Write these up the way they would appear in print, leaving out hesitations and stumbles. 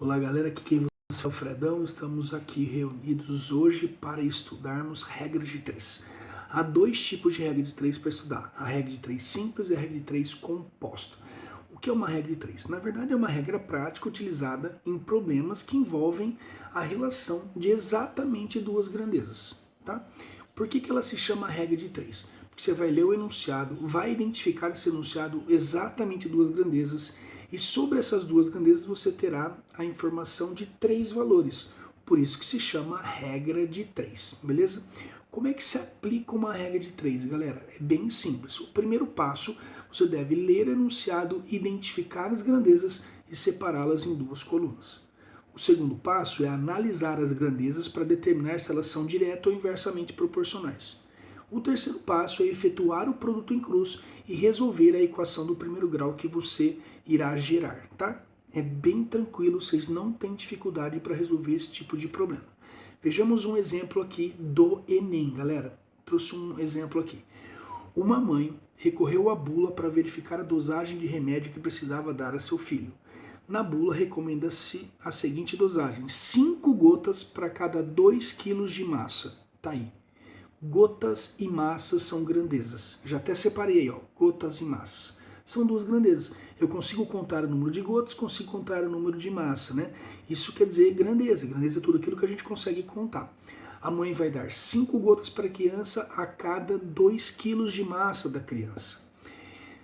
Olá galera, aqui quem você é o Fredão, estamos aqui reunidos hoje para estudarmos regras de 3. Há dois tipos de regra de 3 para estudar, a regra de 3 simples e a regra de 3 composto. O que é uma regra de 3? Na verdade é uma regra prática utilizada em problemas que envolvem a relação de exatamente duas grandezas. Tá? Por que ela se chama regra de 3? Porque você vai ler o enunciado, vai identificar esse enunciado exatamente duas grandezas e sobre essas duas grandezas você terá a informação de 3 valores. Por isso que se chama regra de 3, beleza? Como é que se aplica uma regra de 3, galera? É bem simples. O primeiro passo, você deve ler o enunciado, identificar as grandezas e separá-las em duas colunas. O segundo passo é analisar as grandezas para determinar se elas são direta ou inversamente proporcionais. O terceiro passo é efetuar o produto em cruz e resolver a equação do primeiro grau que você irá gerar, tá? É bem tranquilo, vocês não têm dificuldade para resolver esse tipo de problema. Vejamos um exemplo aqui do Enem, galera. Trouxe um exemplo aqui. Uma mãe recorreu à bula para verificar a dosagem de remédio que precisava dar a seu filho. Na bula recomenda-se a seguinte dosagem: 5 gotas para cada 2 kg de massa. Tá aí. Gotas e massas são grandezas. Já até separei aí, ó, gotas e massas. São duas grandezas. Eu consigo contar o número de gotas, consigo contar o número de massa, né? Isso quer dizer grandeza. Grandeza é tudo aquilo que a gente consegue contar. A mãe vai dar 5 gotas para a criança a cada 2 kg de massa da criança.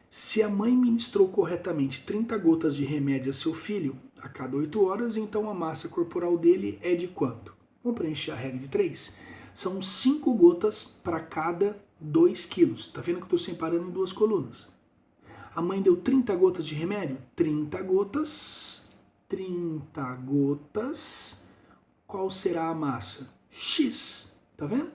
Se a mãe ministrou corretamente 30 gotas de remédio a seu filho a cada 8 horas, então a massa corporal dele é de quanto? Vamos preencher a regra de 3? São 5 gotas para cada 2 quilos. Tá vendo que eu estou separando em duas colunas? A mãe deu 30 gotas de remédio? 30 gotas. 30 gotas. Qual será a massa? X. Tá vendo?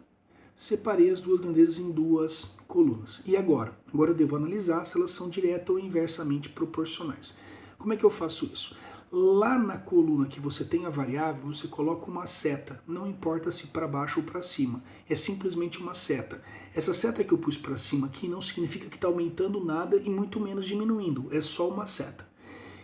Separei as duas grandezas em duas colunas. E agora? Agora eu devo analisar se elas são direta ou inversamente proporcionais. Como é que eu faço isso? Lá na coluna que você tem a variável, você coloca uma seta, não importa se para baixo ou para cima, é simplesmente uma seta. Essa seta que eu pus para cima aqui não significa que está aumentando nada e muito menos diminuindo, é só uma seta.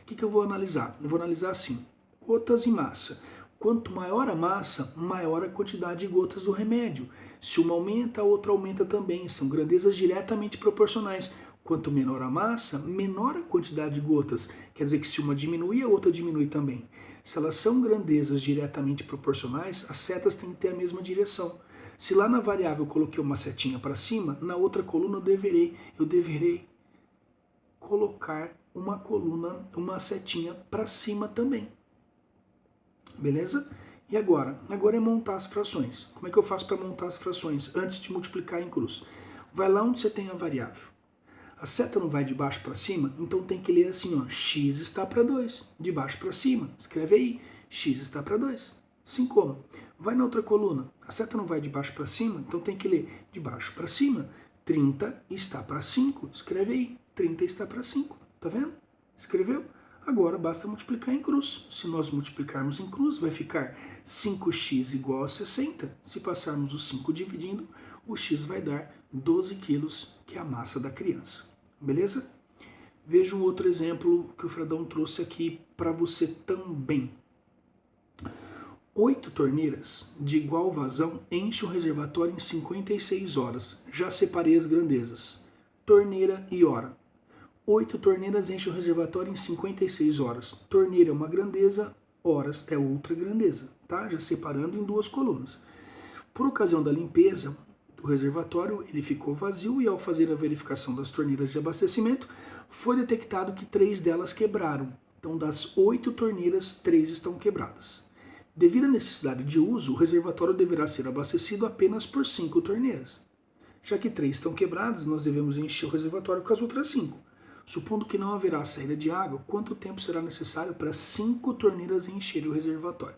O que eu vou analisar? Eu vou analisar assim, gotas e massa. Quanto maior a massa, maior a quantidade de gotas do remédio. Se uma aumenta, a outra aumenta também, são grandezas diretamente proporcionais. Quanto menor a massa, menor a quantidade de gotas. Quer dizer que se uma diminui, a outra diminui também. Se elas são grandezas diretamente proporcionais, as setas têm que ter a mesma direção. Se lá na variável eu coloquei uma setinha para cima, na outra coluna eu deverei colocar uma setinha para cima também. Beleza? E agora? Agora é montar as frações. Como é que eu faço para montar as frações antes de multiplicar em cruz? Vai lá onde você tem a variável. A seta não vai de baixo para cima, então tem que ler assim, ó, x está para 2. De baixo para cima, escreve aí, x está para 2. Assim como? Vai na outra coluna. A seta não vai de baixo para cima, então tem que ler de baixo para cima. 30 está para 5. Escreve aí, 30 está para 5. Tá vendo? Escreveu? Agora basta multiplicar em cruz. Se nós multiplicarmos em cruz, vai ficar 5x igual a 60. Se passarmos o 5 dividindo, o x vai dar 12 quilos, que é a massa da criança. Beleza? Veja um outro exemplo que o Fredão trouxe aqui para você também. 8 torneiras de igual vazão enchem o reservatório em 56 horas. Já separei as grandezas. Torneira e hora. 8 torneiras enchem o reservatório em 56 horas. Torneira é uma grandeza, horas é outra grandeza, tá? Já separando em duas colunas. Por ocasião da limpeza do reservatório, ele ficou vazio e ao fazer a verificação das torneiras de abastecimento, foi detectado que 3 delas quebraram. Então, das 8 torneiras, 3 estão quebradas. Devido à necessidade de uso, o reservatório deverá ser abastecido apenas por 5 torneiras. Já que 3 estão quebradas, nós devemos encher o reservatório com as outras 5. Supondo que não haverá saída de água, quanto tempo será necessário para 5 torneiras encherem o reservatório?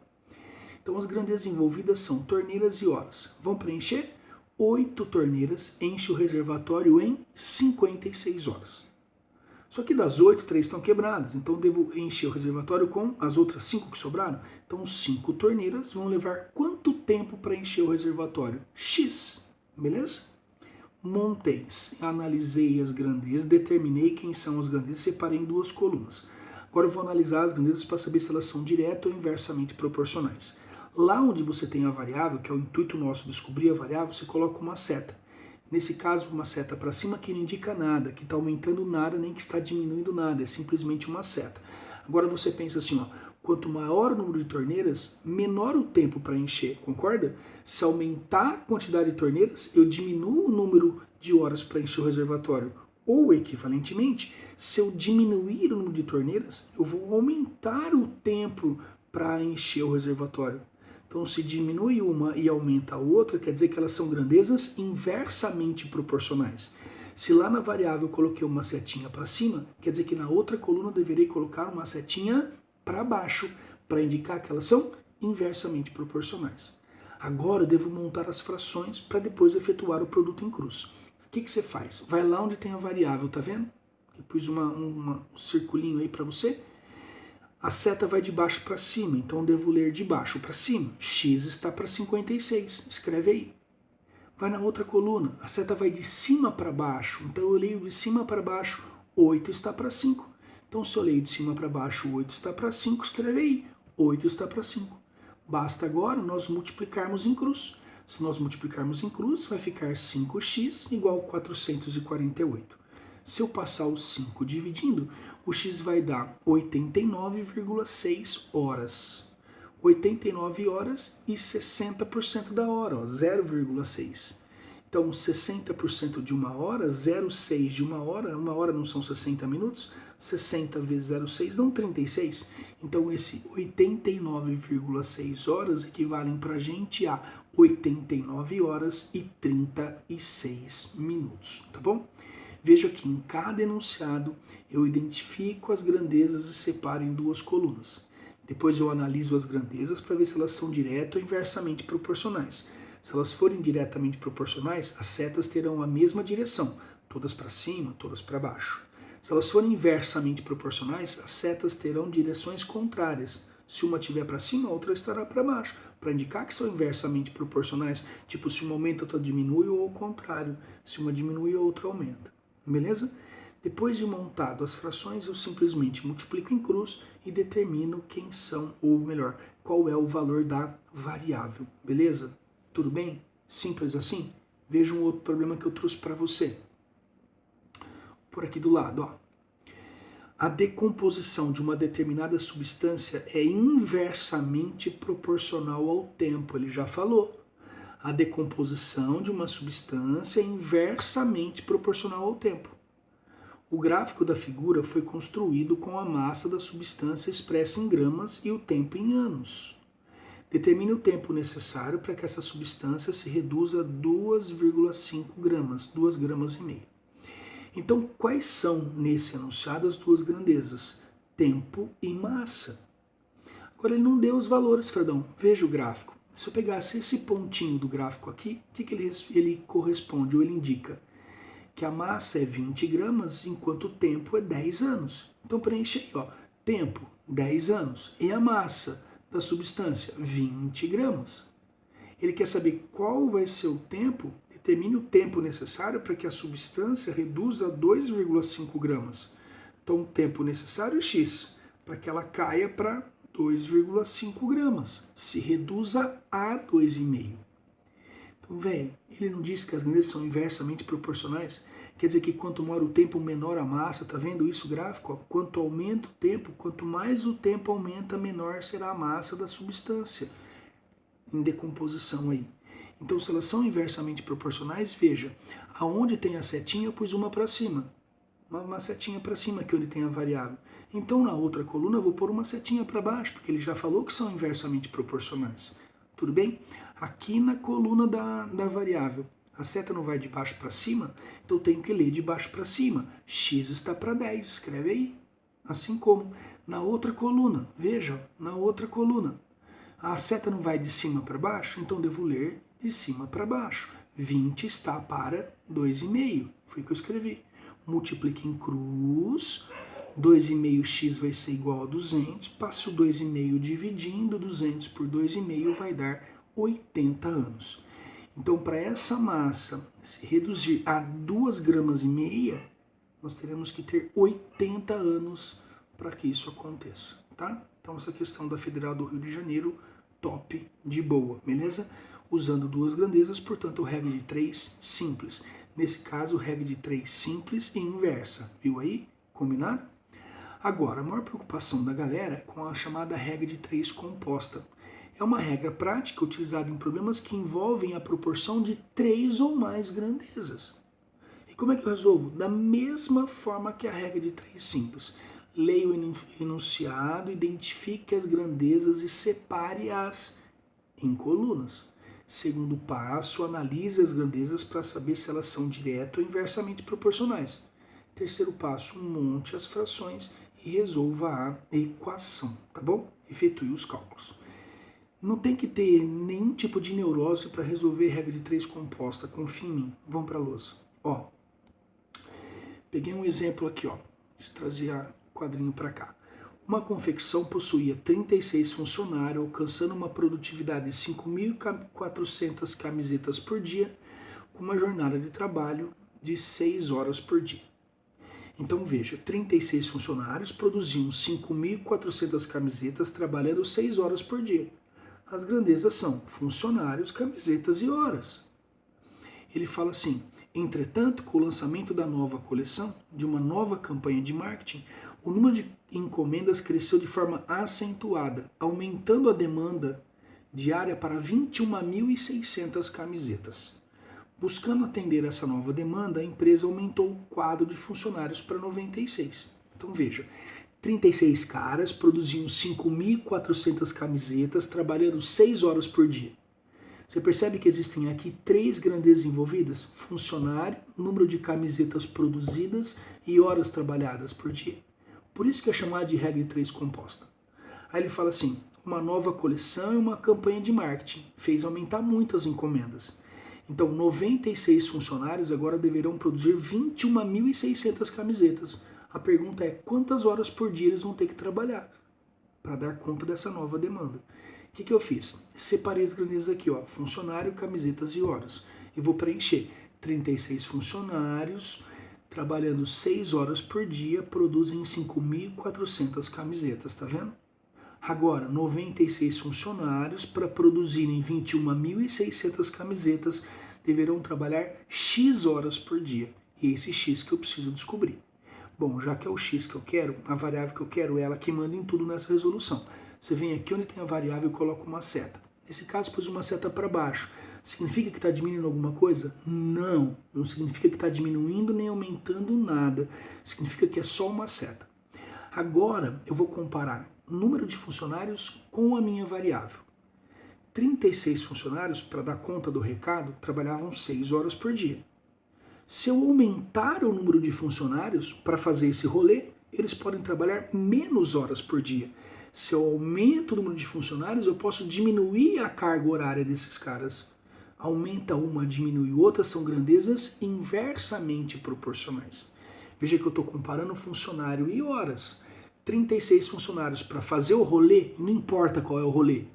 Então as grandezas envolvidas são torneiras e horas. Vão preencher? 8 torneiras enchem o reservatório em 56 horas. Só que das 8, 3 estão quebradas, então devo encher o reservatório com as outras 5 que sobraram. Então 5 torneiras vão levar quanto tempo para encher o reservatório? X, beleza? Montei, analisei as grandezas, determinei quem são as grandezas, separei em duas colunas. Agora eu vou analisar as grandezas para saber se elas são direto ou inversamente proporcionais. Lá onde você tem a variável, que é o intuito nosso descobrir a variável, você coloca uma seta. Nesse caso, uma seta para cima que não indica nada, que está aumentando nada, nem que está diminuindo nada, é simplesmente uma seta. Agora você pensa assim, ó, quanto maior o número de torneiras, menor o tempo para encher, concorda? Se aumentar a quantidade de torneiras, eu diminuo o número de horas para encher o reservatório. Ou, equivalentemente, se eu diminuir o número de torneiras, eu vou aumentar o tempo para encher o reservatório. Então, se diminui uma e aumenta a outra, quer dizer que elas são grandezas inversamente proporcionais. Se lá na variável eu coloquei uma setinha para cima, quer dizer que na outra coluna eu deveria colocar uma setinha para baixo, para indicar que elas são inversamente proporcionais. Agora eu devo montar as frações para depois efetuar o produto em cruz. O que você faz? Vai lá onde tem a variável, tá vendo? Eu pus um circulinho aí para você. A seta vai de baixo para cima, então eu devo ler de baixo para cima. X está para 56, escreve aí. Vai na outra coluna, a seta vai de cima para baixo, então eu leio de cima para baixo, 8 está para 5. Então se eu leio de cima para baixo, 8 está para 5, escreve aí, 8 está para 5. Basta agora nós multiplicarmos em cruz. Se nós multiplicarmos em cruz, vai ficar 5x igual a 448. Se eu passar o 5 dividindo, o x vai dar 89,6 horas. 89 horas e 60% da hora, 0,6. Então, 60% de uma hora, 0,6 de uma hora não são 60 minutos, 60 vezes 0,6 dão 36. Então, esse 89,6 horas equivalem para a gente a 89 horas e 36 minutos, tá bom? Veja que em cada enunciado eu identifico as grandezas e separo em duas colunas. Depois eu analiso as grandezas para ver se elas são direto ou inversamente proporcionais. Se elas forem diretamente proporcionais, as setas terão a mesma direção, todas para cima, todas para baixo. Se elas forem inversamente proporcionais, as setas terão direções contrárias. Se uma estiver para cima, a outra estará para baixo, para indicar que são inversamente proporcionais, tipo se uma aumenta, a outra diminui, ou ao contrário, se uma diminui, a outra aumenta. Beleza? Depois de montado as frações, eu simplesmente multiplico em cruz e determino quem são, ou melhor, qual é o valor da variável. Beleza? Tudo bem? Simples assim? Veja um outro problema que eu trouxe para você. Por aqui do lado, ó. A decomposição de uma determinada substância é inversamente proporcional ao tempo. Ele já falou. A decomposição de uma substância é inversamente proporcional ao tempo. O gráfico da figura foi construído com a massa da substância expressa em gramas e o tempo em anos. Determine o tempo necessário para que essa substância se reduza a 2,5 gramas, 2 gramas e meio. Então, quais são nesse enunciado as duas grandezas? Tempo e massa. Agora, ele não deu os valores, Fredão. Veja o gráfico. Se eu pegasse esse pontinho do gráfico aqui, o que ele corresponde ou ele indica? Que a massa é 20 gramas, enquanto o tempo é 10 anos. Então preenche aí, ó, tempo, 10 anos. E a massa da substância, 20 gramas. Ele quer saber qual vai ser o tempo, determine o tempo necessário para que a substância reduza a 2,5 gramas. Então o tempo necessário é X, para que ela caia para 2,5 gramas, se reduza a 2,5. Então, velho, ele não disse que as grandezas são inversamente proporcionais? Quer dizer que quanto maior o tempo, menor a massa. Tá vendo isso gráfico? Ó? Quanto aumenta o tempo, quanto mais o tempo aumenta, menor será a massa da substância em decomposição aí. Então, se elas são inversamente proporcionais, veja, aonde tem a setinha eu pus uma para cima. Uma setinha para cima aqui onde tem a variável. Então, na outra coluna, eu vou pôr uma setinha para baixo, porque ele já falou que são inversamente proporcionais. Tudo bem? Aqui na coluna da variável, a seta não vai de baixo para cima, então eu tenho que ler de baixo para cima. X está para 10, escreve aí. Assim como na outra coluna, veja, na outra coluna, a seta não vai de cima para baixo, então devo ler de cima para baixo. 20 está para 2,5, foi o que eu escrevi. Multiplique em cruz, 2,5x vai ser igual a 200, passe o 2,5 dividindo, 200 por 2,5 vai dar 80 anos. Então, para essa massa se reduzir a 2,5 gramas, nós teremos que ter 80 anos para que isso aconteça, tá? Então essa questão da Federal do Rio de Janeiro, top, de boa, beleza? Usando duas grandezas, portanto regra de 3 simples. Nesse caso, regra de 3 simples e inversa, viu aí? Combinado? Agora, a maior preocupação da galera é com a chamada regra de 3 composta. É uma regra prática utilizada em problemas que envolvem a proporção de 3 ou mais grandezas. E como é que eu resolvo? Da mesma forma que a regra de 3 simples. Leia o enunciado, identifique as grandezas e separe-as em colunas. Segundo passo, analise as grandezas para saber se elas são direto ou inversamente proporcionais. Terceiro passo, monte as frações e resolva a equação, tá bom? Efetue os cálculos. Não tem que ter nenhum tipo de neurose para resolver regra de 3 composta, confia em mim. Vamos para a lousa. Ó, peguei um exemplo aqui, ó. Deixa eu trazer o quadrinho para cá. Uma confecção possuía 36 funcionários, alcançando uma produtividade de 5.400 camisetas por dia, com uma jornada de trabalho de 6 horas por dia. Então veja, 36 funcionários produziam 5.400 camisetas trabalhando 6 horas por dia. As grandezas são funcionários, camisetas e horas. Ele fala assim: entretanto, com o lançamento da nova coleção, de uma nova campanha de marketing, o número de encomendas cresceu de forma acentuada, aumentando a demanda diária para 21.600 camisetas. Buscando atender essa nova demanda, a empresa aumentou o quadro de funcionários para 96. Então veja, 36 caras produziam 5.400 camisetas, trabalhando 6 horas por dia. Você percebe que existem aqui 3 grandezas envolvidas? Funcionário, número de camisetas produzidas e horas trabalhadas por dia. Por isso que é chamada de regra de 3 composta. Aí ele fala assim, uma nova coleção e uma campanha de marketing fez aumentar muito as encomendas. Então, 96 funcionários agora deverão produzir 21.600 camisetas. A pergunta é, quantas horas por dia eles vão ter que trabalhar para dar conta dessa nova demanda? O que eu fiz? Separei as grandezas aqui, ó, funcionário, camisetas e horas. E vou preencher 36 funcionários, trabalhando 6 horas por dia, produzem 5.400 camisetas, tá vendo? Agora, 96 funcionários para produzirem 21.600 camisetas deverão trabalhar X horas por dia. E é esse X que eu preciso descobrir. Bom, já que é o X que eu quero, a variável que eu quero é ela que manda em tudo nessa resolução. Você vem aqui onde tem a variável e coloca uma seta. Nesse caso, pus uma seta para baixo. Significa que está diminuindo alguma coisa? Não, não significa que está diminuindo nem aumentando nada. Significa que é só uma seta. Agora, eu vou comparar o número de funcionários com a minha variável. 36 funcionários, para dar conta do recado, trabalhavam 6 horas por dia. Se eu aumentar o número de funcionários para fazer esse rolê, eles podem trabalhar menos horas por dia. Se eu aumento o número de funcionários, eu posso diminuir a carga horária desses caras. Aumenta uma, diminui outra, são grandezas inversamente proporcionais. Veja que eu estou comparando funcionário e horas. 36 funcionários para fazer o rolê, não importa qual é o rolê.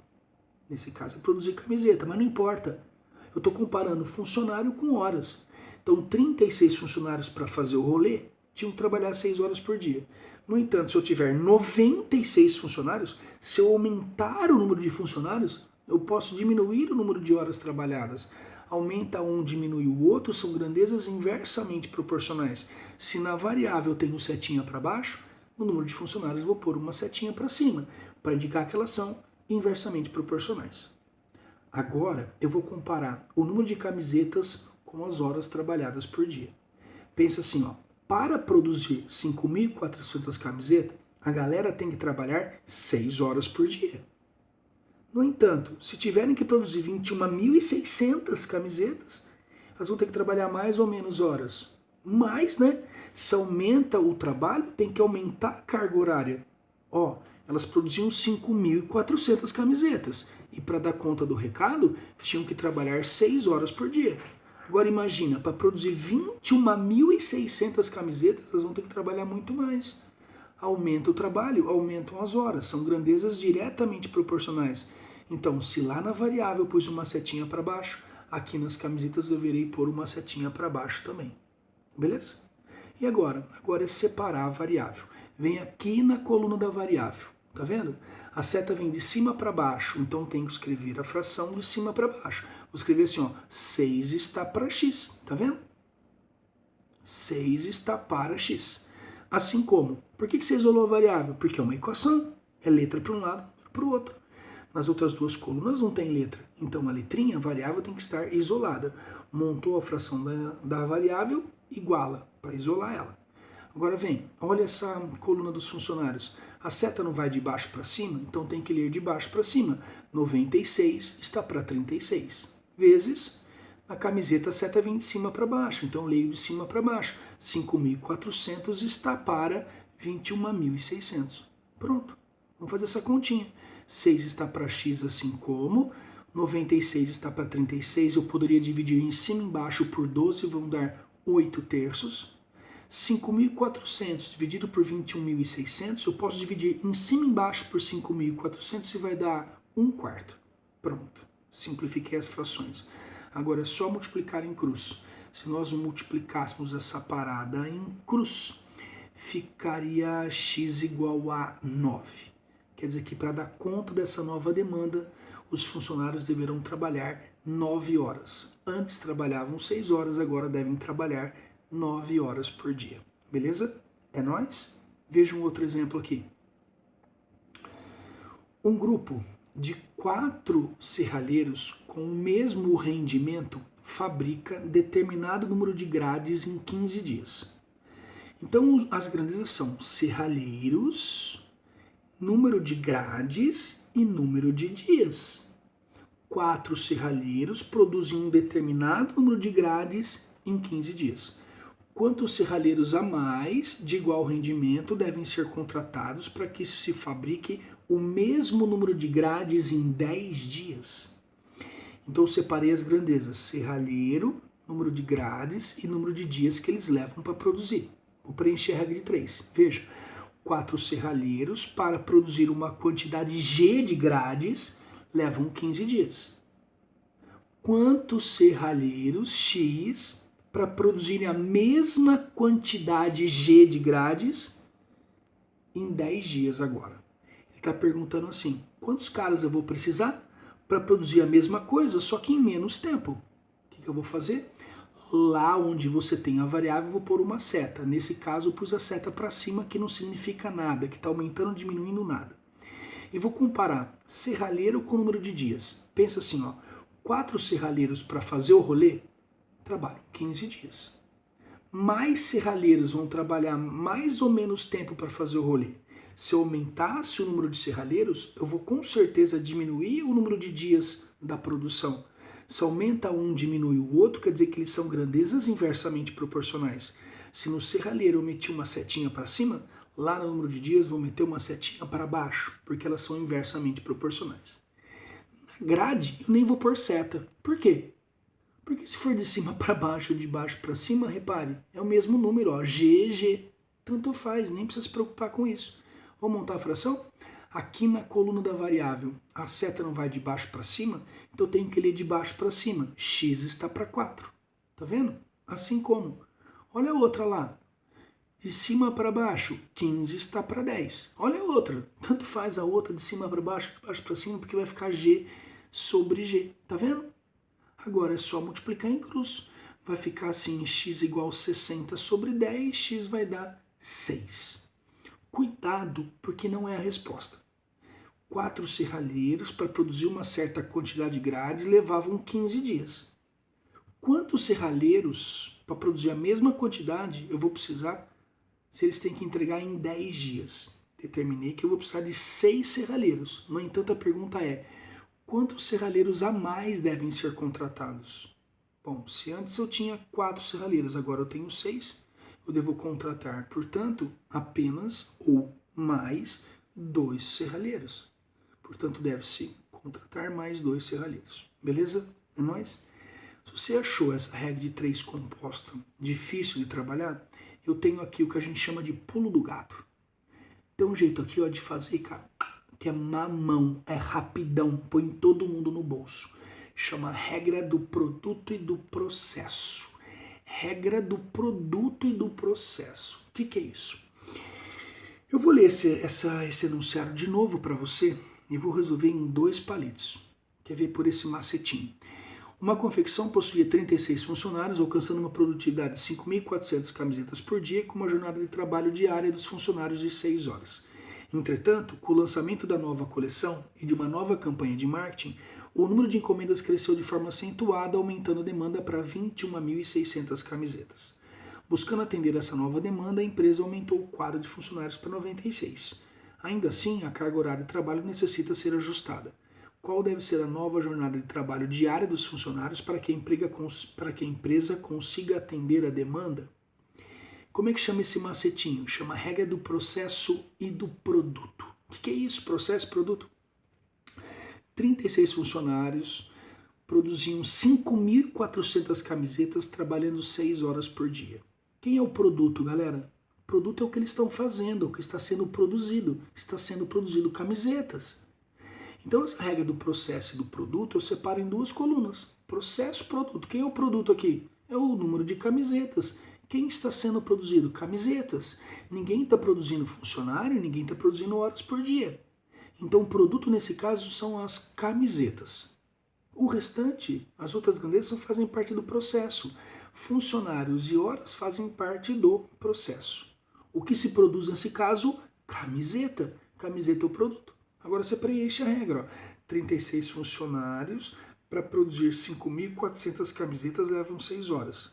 Nesse caso é produzir camiseta, mas não importa. Eu estou comparando funcionário com horas. Então 36 funcionários para fazer o rolê tinham que trabalhar 6 horas por dia. No entanto, se eu tiver 96 funcionários, se eu aumentar o número de funcionários, eu posso diminuir o número de horas trabalhadas. Aumenta um, diminui o outro, são grandezas inversamente proporcionais. Se na variável eu tenho setinha para baixo, no número de funcionários vou pôr uma setinha para cima, para indicar que elas são inversamente proporcionais. Agora eu vou comparar o número de camisetas com as horas trabalhadas por dia. Pensa assim, ó, para produzir 5.400 camisetas, a galera tem que trabalhar 6 horas por dia. No entanto, se tiverem que produzir 21.600 camisetas, elas vão ter que trabalhar mais ou menos horas. Mais, né? Se aumenta o trabalho, tem que aumentar a carga horária. Ó, elas produziam 5.400 camisetas. E para dar conta do recado, tinham que trabalhar 6 horas por dia. Agora imagina, para produzir 21.600 camisetas, elas vão ter que trabalhar muito mais. Aumenta o trabalho, aumentam as horas. São grandezas diretamente proporcionais. Então, se lá na variável eu pus uma setinha para baixo, aqui nas camisetas eu deverei pôr uma setinha para baixo também. Beleza? E agora? Agora é separar a variável. vem aqui na coluna da variável. Tá vendo? A seta vem de cima para baixo, então tenho que escrever a fração de cima para baixo. Vou escrever assim, ó, 6 está para x, tá vendo? 6 está para x. Assim como, por que você isolou a variável? Porque é uma equação, é letra para um lado, letra para o outro. Nas outras duas colunas não tem letra, então a letrinha, a variável, tem que estar isolada. Montou a fração da variável, iguala, para isolar ela. Agora vem, olha essa coluna dos funcionários. A seta não vai de baixo para cima, então tem que ler de baixo para cima. 96 está para 36. Vezes, na camiseta a seta vem de cima para baixo, então eu leio de cima para baixo. 5.400 está para 21.600. Pronto, vamos fazer essa continha. 6 está para x, assim como 96 está para 36. Eu poderia dividir em cima e embaixo por 12, vão dar 8 terços. 5.400 dividido por 21.600, eu posso dividir em cima e embaixo por 5.400 e vai dar 1/4. Pronto, simplifiquei as frações. Agora é só multiplicar em cruz. Se nós multiplicássemos essa parada em cruz, ficaria x igual a 9. Quer dizer que para dar conta dessa nova demanda, os funcionários deverão trabalhar 9 horas. Antes trabalhavam 6 horas, agora devem trabalhar 9 horas por dia. Beleza? É nóis? Veja um outro exemplo aqui. Um grupo de 4 serralheiros com o mesmo rendimento fabrica determinado número de grades em 15 dias. Então as grandezas são serralheiros, número de grades e número de dias. 4 serralheiros produzem um determinado número de grades em 15 dias. Quantos serralheiros a mais de igual rendimento devem ser contratados para que se fabrique o mesmo número de grades em 10 dias? Então eu separei as grandezas: serralheiro, número de grades e número de dias que eles levam para produzir. Vou preencher a regra de 3. Veja, 4 serralheiros para produzir uma quantidade G de grades levam 15 dias. Quantos serralheiros X para produzirem a mesma quantidade G de grades em 10 dias agora? Ele está perguntando assim, quantos caras eu vou precisar para produzir a mesma coisa, só que em menos tempo? O que eu vou fazer? Lá onde você tem a variável, eu vou pôr uma seta. Nesse caso, eu pus a seta para cima, que não significa nada, que está aumentando ou diminuindo nada. E vou comparar serralheiro com o número de dias. Pensa assim, ó, 4 serralheiros para fazer o rolê trabalham 15 dias. Mais serralheiros vão trabalhar mais ou menos tempo para fazer o rolê. Se eu aumentasse o número de serralheiros, eu vou com certeza diminuir o número de dias da produção. Se aumenta um, diminui o outro, quer dizer que eles são grandezas inversamente proporcionais. Se no serralheiro eu meti uma setinha para cima, lá no número de dias vou meter uma setinha para baixo, porque elas são inversamente proporcionais. Na grade, eu nem vou pôr seta. Por quê? Porque se for de cima para baixo ou de baixo para cima, repare, é o mesmo número, ó, G, G. Tanto faz, nem precisa se preocupar com isso. Vamos montar a fração? Aqui na coluna da variável, a seta não vai de baixo para cima, então eu tenho que ler de baixo para cima. X está para 4. Tá vendo? Assim como. Olha a outra lá. De cima para baixo, 15 está para 10. Olha a outra. Tanto faz a outra de cima para baixo, de baixo para cima, porque vai ficar G sobre G. Tá vendo? Agora é só multiplicar em cruz. Vai ficar assim, x igual a 60 sobre 10, x vai dar 6. Cuidado, porque não é a resposta. 4 serralheiros para produzir uma certa quantidade de grades levavam 15 dias. Quantos serralheiros para produzir a mesma quantidade eu vou precisar se eles têm que entregar em 10 dias? Determinei que eu vou precisar de 6 serralheiros. No entanto, a pergunta é, quantos serralheiros a mais devem ser contratados? Bom, se antes eu tinha 4 serralheiros, agora eu tenho 6, eu devo contratar, portanto, apenas ou mais 2 serralheiros. Portanto, deve-se contratar mais 2 serralheiros. Beleza? É nóis? Se você achou essa regra de 3 composta difícil de trabalhar, eu tenho aqui o que a gente chama de pulo do gato. Tem um jeito aqui, ó, de fazer, cara, que é mamão, é rapidão, põe todo mundo no bolso. Chama regra do produto e do processo. Regra do produto e do processo. O que é isso? Eu vou ler esse enunciado de novo para você e vou resolver em 2 palitos. Quer ver por esse macetinho? Uma confecção possuía 36 funcionários, alcançando uma produtividade de 5.400 camisetas por dia, com uma jornada de trabalho diária dos funcionários de 6 horas. Entretanto, com o lançamento da nova coleção e de uma nova campanha de marketing, o número de encomendas cresceu de forma acentuada, aumentando a demanda para 21.600 camisetas. Buscando atender essa nova demanda, a empresa aumentou o quadro de funcionários para 96. Ainda assim, a carga horária de trabalho necessita ser ajustada. Qual deve ser a nova jornada de trabalho diária dos funcionários para que a empresa consiga atender a demanda? Como é que chama esse macetinho? Chama regra do processo e do produto. O que é isso, processo e produto? 36 funcionários produziam 5.400 camisetas trabalhando 6 horas por dia. Quem é o produto, galera? O produto é o que eles estão fazendo, o que está sendo produzido. Está sendo produzido camisetas. Então, essa regra do processo e do produto eu separo em 2 colunas. Processo e produto. Quem é o produto aqui? É o número de camisetas. Quem está sendo produzido? Camisetas. Ninguém está produzindo funcionário, ninguém está produzindo horas por dia. Então, o produto nesse caso são as camisetas. O restante, as outras grandezas, fazem parte do processo. Funcionários e horas fazem parte do processo. O que se produz nesse caso? Camiseta. Camiseta é o produto. Agora você preenche a regra. Ó. 36 funcionários para produzir 5.400 camisetas levam 6 horas.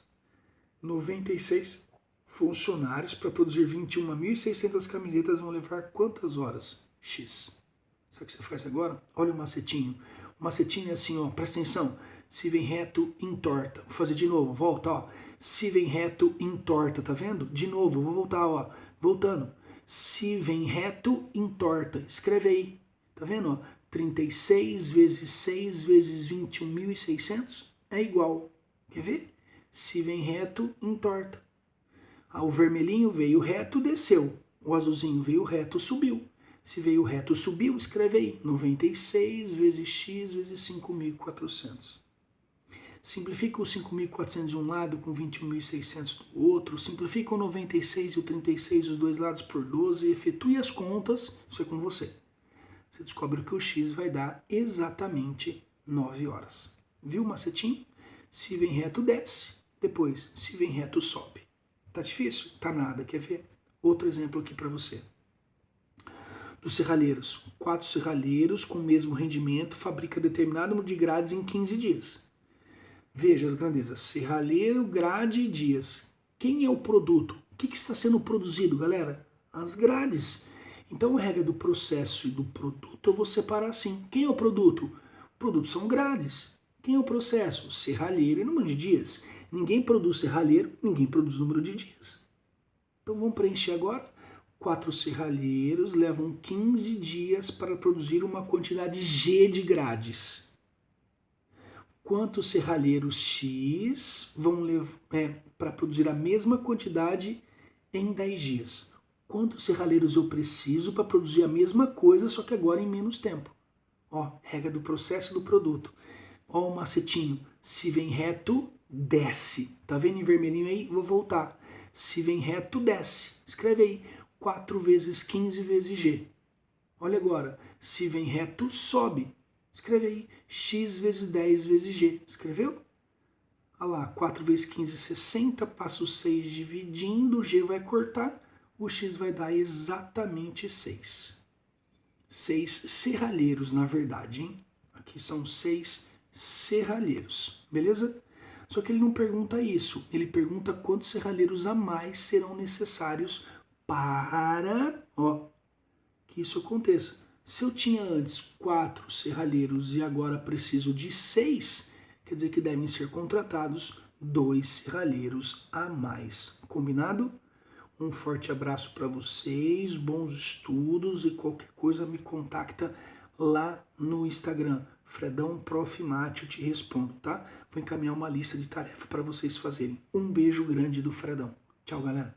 96 funcionários para produzir 21.600 camisetas vão levar quantas horas? X. Sabe o que você faz agora? Olha o macetinho. O macetinho é assim, ó, presta atenção. Se vem reto, entorta. Vou fazer de novo, volta, ó. Se vem reto, entorta, tá vendo? De novo, vou voltar, ó. Voltando. Se vem reto, entorta. Escreve aí. Tá vendo, ó? 36 vezes 6 vezes 21.600 é igual. Quer ver? Se vem reto, entorta. Ah, o vermelhinho veio reto, desceu. O azulzinho veio reto, subiu. Se veio reto, subiu, escreve aí. 96 vezes x vezes 5.400. Simplifica o 5.400 de um lado com 21.600 do outro. Simplifica o 96 e o 36 os dois lados por 12. Efetue as contas. Isso é com você. Você descobre que o x vai dar exatamente 9 horas. Viu o macetinho? Se vem reto, desce. Depois, se vem reto, sobe. Tá difícil? Tá nada. Quer ver? Outro exemplo aqui para você. Dos serralheiros. 4 serralheiros com o mesmo rendimento fabrica determinado número de grades em 15 dias. Veja as grandezas. Serralheiro, grade e dias. Quem é o produto? O que está sendo produzido, galera? As grades. Então, a regra do processo e do produto eu vou separar assim. Quem é o produto? O produto são grades. Quem é o processo? Serralheiro e número de dias. Ninguém produz serralheiro, ninguém produz número de dias. Então, vamos preencher agora. 4 serralheiros levam 15 dias para produzir uma quantidade G de grades. Quantos serralheiros X vão levar para produzir a mesma quantidade em 10 dias? Quantos serralheiros eu preciso para produzir a mesma coisa, só que agora em menos tempo? Ó, regra do processo e do produto. Ó o macetinho. Se vem reto, desce. Tá vendo em vermelhinho aí? Vou voltar. Se vem reto, desce. Escreve aí. 4 vezes 15 vezes G. Olha agora. Se vem reto, sobe. Escreve aí. X vezes 10 vezes G. Escreveu? Olha lá. 4 vezes 15, 60. Passa o 6 dividindo. O G vai cortar. O X vai dar exatamente 6. 6 serralheiros, na verdade, hein? Aqui são 6 serralheiros. Beleza? Só que ele não pergunta isso. Ele pergunta quantos serralheiros a mais serão necessários para que isso aconteça. Se eu tinha antes 4 serralheiros e agora preciso de 6, quer dizer que devem ser contratados 2 serralheiros a mais. Combinado? Um forte abraço para vocês, bons estudos e qualquer coisa me contacta lá no Instagram. Fredão Prof. Mate, eu te respondo, tá? Vou encaminhar uma lista de tarefas para vocês fazerem. Um beijo grande do Fredão. Tchau, galera.